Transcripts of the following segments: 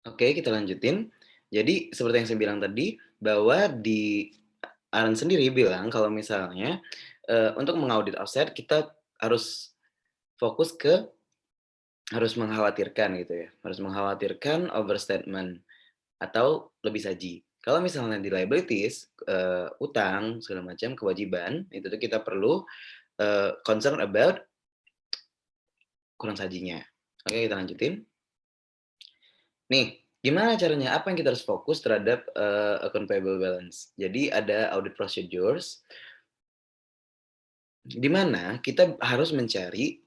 Oke, kita lanjutin. Jadi seperti yang saya bilang tadi, bahwa di Alan sendiri bilang kalau misalnya, untuk mengaudit offset kita harus fokus ke harus mengkhawatirkan gitu ya, harus mengkhawatirkan overstatement atau lebih saji. Kalau misalnya di liabilities, utang segala macam, kewajiban, itu tuh kita perlu, concern about kurang sajinya. Oke, kita lanjutin. Nih, gimana caranya? Apa yang kita harus fokus terhadap, account payable balance? Jadi ada audit procedures, di mana kita harus mencari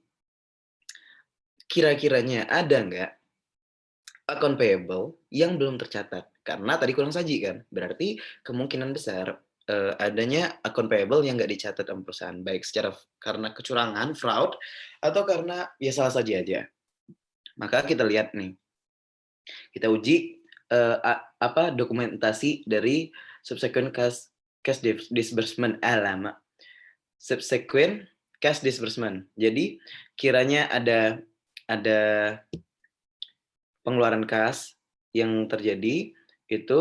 kira-kiranya ada nggak account payable yang belum tercatat. Karena tadi kurang saji kan, berarti kemungkinan besar, adanya account payable yang nggak dicatat sama perusahaan, baik secara karena kecurangan, fraud, atau karena ya salah saji aja. Maka kita lihat nih, kita uji, dokumentasi dari subsequent cash disbursement, lama. Subsequent cash disbursement. Jadi kiranya ada pengeluaran kas yang terjadi itu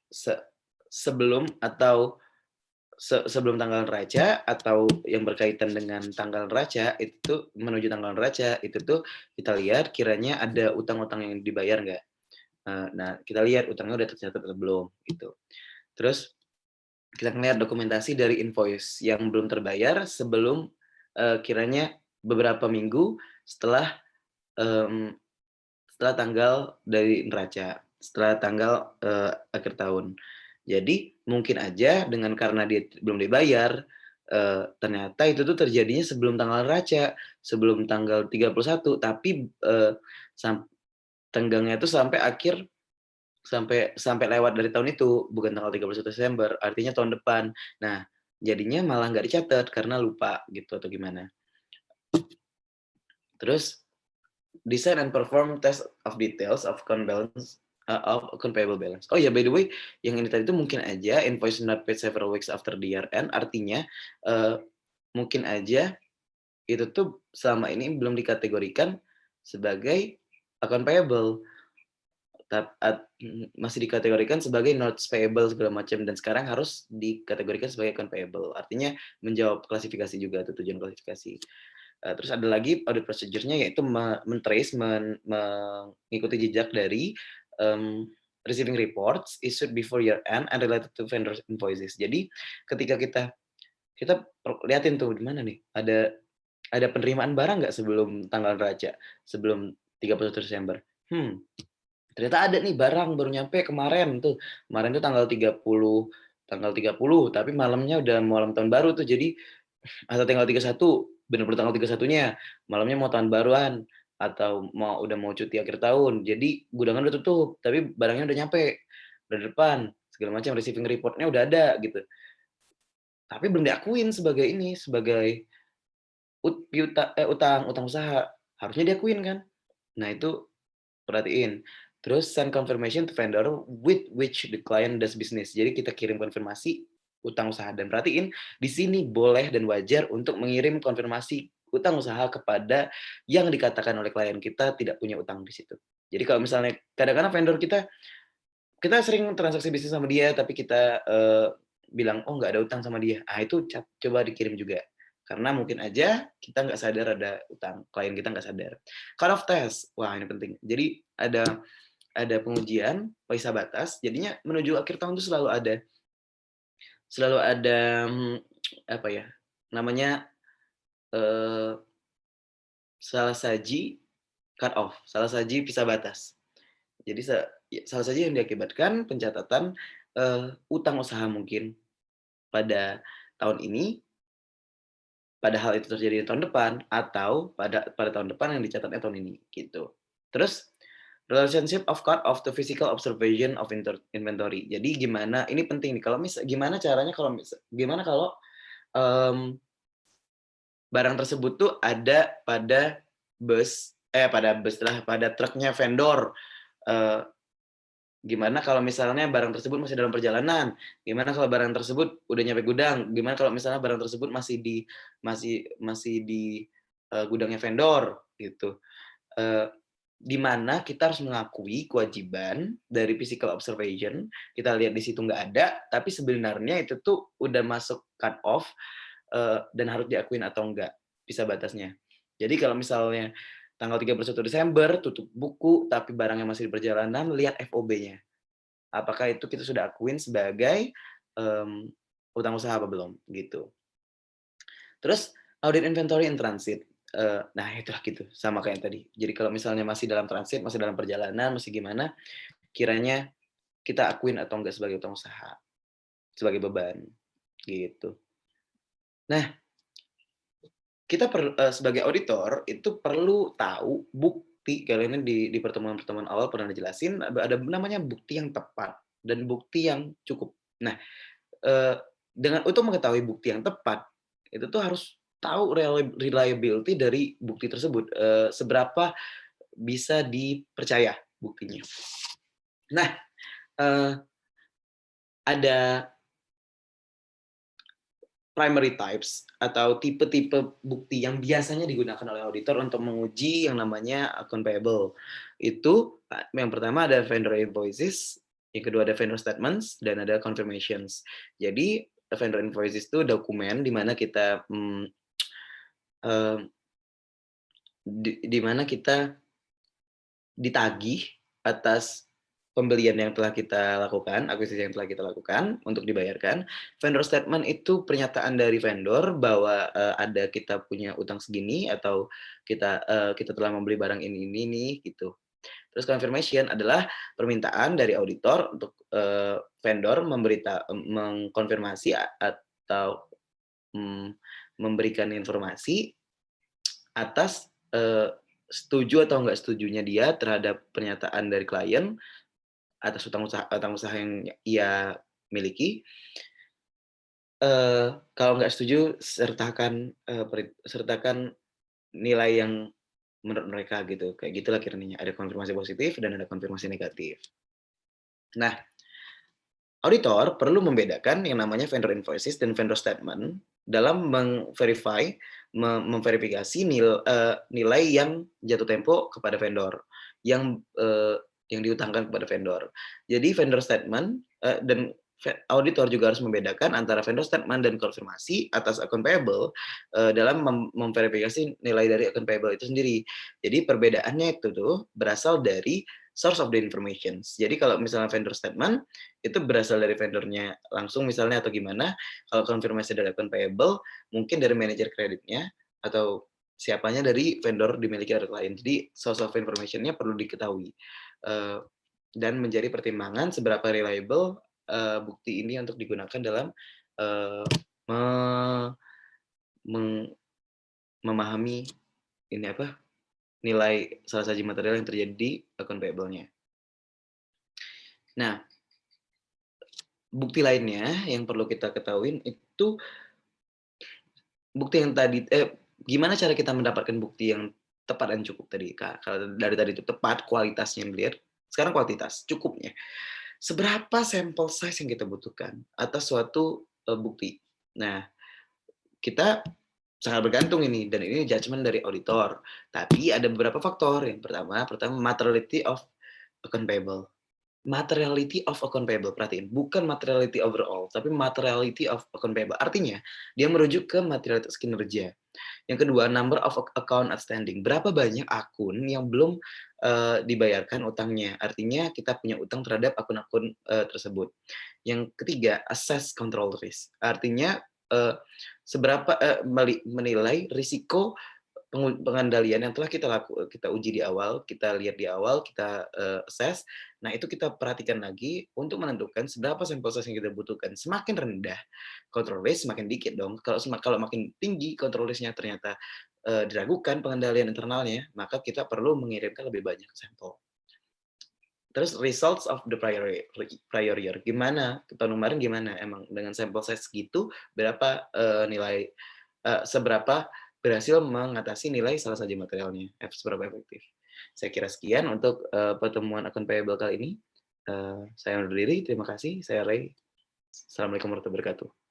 se sebelum atau sebelum tanggal neraca atau yang berkaitan dengan tanggal neraca itu menuju tanggal neraca, itu tuh kita lihat kiranya ada utang-utang yang dibayar nggak. Nah, kita lihat utangnya udah tercatat atau belum, gitu. Terus kita ngelihat dokumentasi dari invoice yang belum terbayar sebelum, kiranya beberapa minggu setelah, mmm, setelah tanggal dari neraca, setelah tanggal, akhir tahun. Jadi mungkin aja dengan karena dia belum dibayar, ternyata itu tuh terjadinya sebelum tanggal neraca, sebelum tanggal 31 tapi, sam tenggangnya itu sampai akhir sampai sampai lewat dari tahun itu, bukan tanggal 31 Desember, artinya tahun depan. Nah, jadinya malah nggak dicatat karena lupa gitu atau gimana. Terus design and perform test of details of account balance, of account payable balance. Oh ya, by the way, yang ini tadi itu mungkin aja invoice not paid several weeks after the year end, artinya, eee, mungkin aja itu tuh selama ini belum dikategorikan sebagai account payable. Masih dikategorikan sebagai notes payable segala macam dan sekarang harus dikategorikan sebagai account payable. Artinya menjawab klasifikasi juga tuh, tujuan klasifikasi. Terus ada lagi audit procedure-nya yaitu men-trace, mengikuti jejak dari, mmm, receiving reports issued before year end and related to vendor invoices. Jadi ketika kita kita liatin tuh di mana nih, ada penerimaan barang nggak sebelum tanggal neraca, sebelum 31 Desember? Ternyata ada nih barang baru nyampe kemarin tuh. Kemarin tuh tanggal 30, tapi malamnya udah malam tahun baru tuh. Jadi atau tanggal 31, bener-bener tanggal 31-nya, malamnya mau tahun baruan atau udah mau cuti akhir tahun. Jadi gudangan udah tutup, tapi barangnya udah nyampe, udah depan, segala macam receiving report-nya udah ada gitu. Tapi belum diakuin sebagai ini, sebagai utang usaha. Harusnya diakuin kan. Nah itu perhatiin. Terus send confirmation to vendor with which the client does business. Jadi kita kirim konfirmasi utang usaha dan perhatiin di sini boleh dan wajar untuk mengirim konfirmasi utang usaha kepada yang dikatakan oleh klien kita tidak punya utang di situ. Jadi kalau misalnya kadang-kadang vendor kita sering transaksi bisnis sama dia tapi kita, bilang, "Oh nggak ada utang sama dia." Itu coba dikirim juga. Karena mungkin aja kita nggak sadar ada utang, klien kita nggak sadar. Cut off test, wah ini penting. Jadi ada pengujian perisai batas, jadinya menuju akhir tahun itu selalu ada, apa ya, namanya, eee, salah saji cut off, salah saji pisah batas. Jadi salah saji yang diakibatkan pencatatan, utang usaha mungkin pada tahun ini, padahal itu terjadi di tahun depan, atau pada tahun depan yang dicatatnya tahun ini, gitu. Terus relationship of cut of the physical observation of inventory. Jadi gimana ini penting nih, gimana caranya gimana kalau, mmm, barang tersebut tuh ada pada truknya vendor, eee, gimana kalau misalnya barang tersebut masih dalam perjalanan, gimana kalau barang tersebut udah nyampe gudang, gimana kalau misalnya barang tersebut masih di gudangnya vendor, gitu. Eee di mana kita harus mengakui kewajiban dari physical observation, kita lihat di situ nggak ada, tapi sebenarnya itu tuh udah masuk cut off, dan harus diakuin atau enggak, bisa batasnya. Jadi kalau misalnya tanggal 31 Desember tutup buku, tapi barangnya masih di perjalanan, lihat FOB-nya. Apakah itu kita sudah akuin sebagai, mmm, utang usaha apa belum, gitu. Terus audit inventory in transit, nah itulah gitu, sama kayak yang tadi. Jadi kalau misalnya masih dalam transit, masih dalam perjalanan, masih gimana, kiranya kita akuin atau enggak sebagai utang usaha, sebagai beban, gitu. Nah, kita sebagai auditor itu perlu tahu bukti, kalau ini di pertemuan-pertemuan awal pernah dijelasin, ada namanya bukti yang tepat dan bukti yang cukup. Nah, eee, untuk mengetahui bukti yang tepat, itu tuh harus tahu reliability dari bukti tersebut, seberapa bisa dipercaya buktinya. Nah, eee, ada primary types atau tipe-tipe bukti yang biasanya digunakan oleh auditor untuk menguji yang namanya account payable. Itu yang pertama ada vendor invoices, yang kedua ada vendor statements, dan ada confirmations. Jadi vendor invoices itu dokumen di mana kita, eee, di mana kita ditagih atas pembelian yang telah kita lakukan, akuisisi yang telah kita lakukan untuk dibayarkan. Vendor statement itu pernyataan dari vendor bahwa, ada kita punya utang segini atau kita telah membeli barang ini nih, gitu. Terus confirmation adalah permintaan dari auditor untuk, vendor mengkonfirmasi atau, mmm, memberikan informasi atas, setuju atau enggak setujunya dia terhadap pernyataan dari klien atas utang usaha yang ia miliki. Kalau nggak setuju sertakan nilai yang menurut mereka gitu, kayak gitulah kiranya. Ada konfirmasi positif dan ada konfirmasi negatif. Nah, auditor perlu membedakan yang namanya vendor invoices dan vendor statement dalam memverifikasi nilai yang jatuh tempo kepada vendor, yang, yang diutangkan kepada vendor. Jadi vendor statement, dan auditor juga harus membedakan antara vendor statement dan konfirmasi atas account payable, dalam memverifikasi nilai dari account payable itu sendiri. Jadi perbedaannya itu tuh berasal dari source of the information. Jadi kalau misalnya vendor statement, itu berasal dari vendornya langsung misalnya atau gimana, kalau konfirmasi dari account payable, mungkin dari manajer kreditnya, atau siapanya dari vendor dimiliki oleh klien. Jadi source of information-nya perlu diketahui, eee, dan menjadi pertimbangan seberapa reliable, bukti ini untuk digunakan dalam, eee, me meng memahami ini apa, nilai salah saji material yang terjadi di account payable-nya. Nah, bukti lainnya yang perlu kita ketahuin itu bukti yang tadi gimana cara kita mendapatkan bukti yang tepat dan cukup tadi, Kak? Kalau dari tadi itu tepat, kualitasnya yang dilihat, sekarang kualitas, cukupnya. Seberapa sampel size yang kita butuhkan atas suatu, bukti. Nah, kita sangat bergantung ini, dan ini judgement dari auditor. Tapi ada beberapa faktor, yang pertama materiality of account payable. Materiality of account payable, perhatiin, bukan materiality overall, tapi materiality of account payable. Artinya, dia merujuk ke materialitas kinerja. Yang kedua, number of account outstanding. Berapa banyak akun yang belum, dibayarkan utangnya. Artinya kita punya utang terhadap akun-akun, tersebut. Yang ketiga, assess control risk. Artinya, eee, seberapa menilai risiko pengendalian yang telah kita uji di awal, kita lihat di awal, kita, assess. Nah, itu kita perhatikan lagi untuk menentukan seberapa sampel size yang kita butuhkan. Semakin rendah control risk, semakin dikit dong. Kalau makin tinggi control risk-nya ternyata, diragukan pengendalian internalnya, maka kita perlu mengirimkan lebih banyak sampel. Terus results of the prior year, gimana, tahun kemarin gimana emang dengan sampel size segitu, berapa, seberapa berhasil mengatasi nilai salah saji materialnya, seberapa efektif. Saya kira sekian untuk, pertemuan akun payable kali ini. Saya undur diri, terima kasih, saya Ray. Assalamualaikum warahmatullahi wabarakatuh.